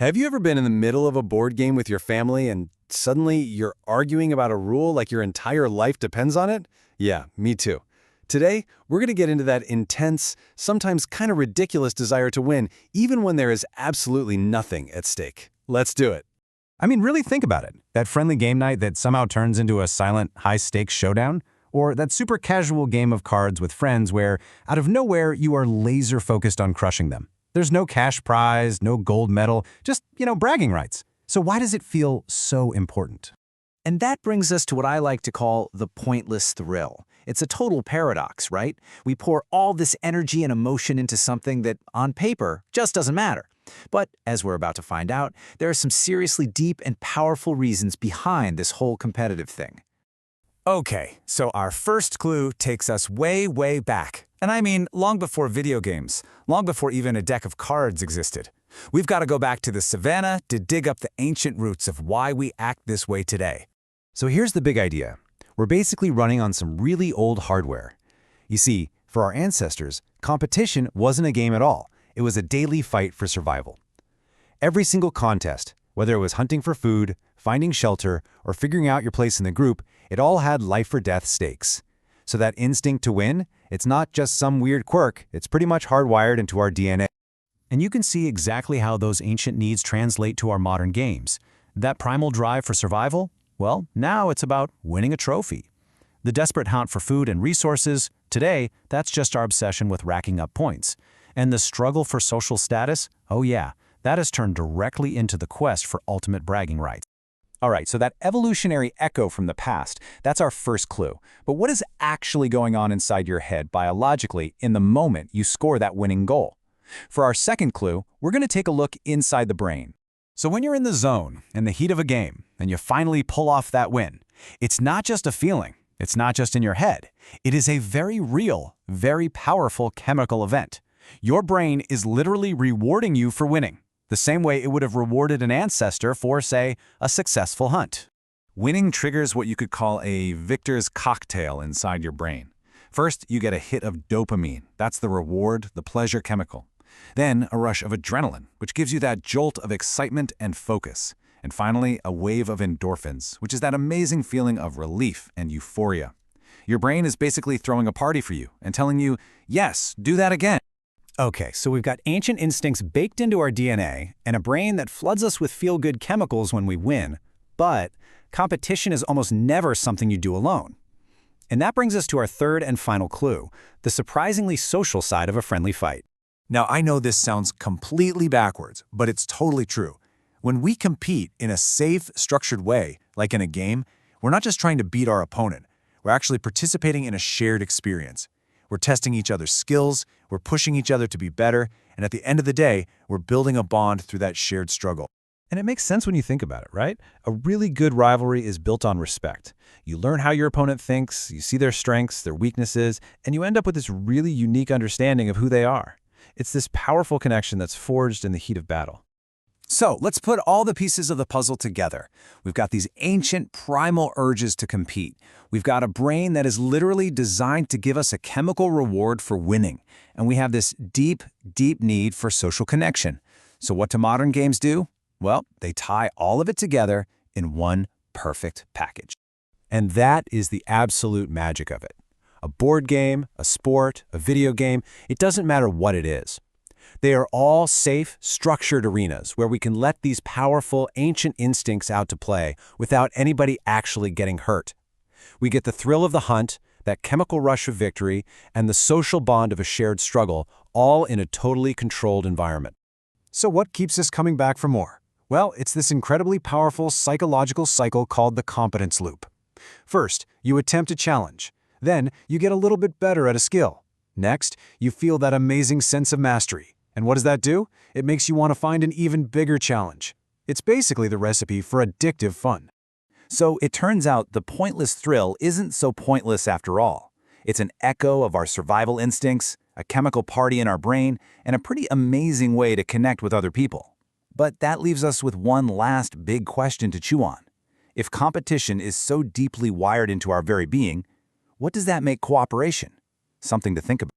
Have you ever been in the middle of a board game with your family and suddenly you're arguing about a rule like your entire life depends on it? Yeah, me too. Today, we're going to get into that intense, sometimes kind of ridiculous desire to win, even when there is absolutely nothing at stake. Let's do it. I mean, really think about it. That friendly game night that somehow turns into a silent, high-stakes showdown? Or that super casual game of cards with friends where, out of nowhere, you are laser-focused on crushing them. There's no cash prize, no gold medal, just, bragging rights. So why does it feel so important? And that brings us to what I like to call the pointless thrill. It's a total paradox, right? We pour all this energy and emotion into something that, on paper, just doesn't matter. But, as we're about to find out, there are some seriously deep and powerful reasons behind this whole competitive thing. Okay, so our first clue takes us way, way back. And I mean long before video games, long before even a deck of cards existed. We've got to go back to the savannah to dig up the ancient roots of why we act this way today. So here's the big idea. We're basically running on some really old hardware. You see, for our ancestors, competition wasn't a game at all. It was a daily fight for survival. Every single contest, whether it was hunting for food, finding shelter, or figuring out your place in the group, it all had life-or-death stakes. So that instinct to win, it's not just some weird quirk, it's pretty much hardwired into our DNA. And you can see exactly how those ancient needs translate to our modern games. That primal drive for survival? Well, now it's about winning a trophy. The desperate hunt for food and resources, today, that's just our obsession with racking up points. And the struggle for social status? Oh yeah, that has turned directly into the quest for ultimate bragging rights. All right, so that evolutionary echo from the past, that's our first clue. But what is actually going on inside your head biologically in the moment you score that winning goal? For our second clue, we're going to take a look inside the brain. So when you're in the zone, in the heat of a game, and you finally pull off that win, it's not just a feeling. It's not just in your head. It is a very real, very powerful chemical event. Your brain is literally rewarding you for winning, the same way it would have rewarded an ancestor for, say, a successful hunt. Winning triggers what you could call a victor's cocktail inside your brain. First, you get a hit of dopamine. That's the reward, the pleasure chemical. Then, a rush of adrenaline, which gives you that jolt of excitement and focus. And finally, a wave of endorphins, which is that amazing feeling of relief and euphoria. Your brain is basically throwing a party for you and telling you, yes, do that again. Okay, so we've got ancient instincts baked into our DNA and a brain that floods us with feel-good chemicals when we win. But competition is almost never something you do alone. And that brings us to our third and final clue, the surprisingly social side of a friendly fight. Now, I know this sounds completely backwards, but it's totally true. When we compete in a safe, structured way, like in a game, we're not just trying to beat our opponent. We're actually participating in a shared experience. We're testing each other's skills, we're pushing each other to be better, and at the end of the day, we're building a bond through that shared struggle. And it makes sense when you think about it, right? A really good rivalry is built on respect. You learn how your opponent thinks, you see their strengths, their weaknesses, and you end up with this really unique understanding of who they are. It's this powerful connection that's forged in the heat of battle. So let's put all the pieces of the puzzle together. We've got these ancient primal urges to compete. We've got a brain that is literally designed to give us a chemical reward for winning. And we have this deep, deep need for social connection. So what do modern games do? Well, they tie all of it together in one perfect package. And that is the absolute magic of it. A board game, a sport, a video game, it doesn't matter what it is. They are all safe, structured arenas where we can let these powerful, ancient instincts out to play without anybody actually getting hurt. We get the thrill of the hunt, that chemical rush of victory, and the social bond of a shared struggle, all in a totally controlled environment. So what keeps us coming back for more? Well, it's this incredibly powerful psychological cycle called the competence loop. First, you attempt a challenge. Then, you get a little bit better at a skill. Next, you feel that amazing sense of mastery. And what does that do? It makes you want to find an even bigger challenge. It's basically the recipe for addictive fun. So it turns out the pointless thrill isn't so pointless after all. It's an echo of our survival instincts, a chemical party in our brain, and a pretty amazing way to connect with other people. But that leaves us with one last big question to chew on. If competition is so deeply wired into our very being, what does that make cooperation? Something to think about.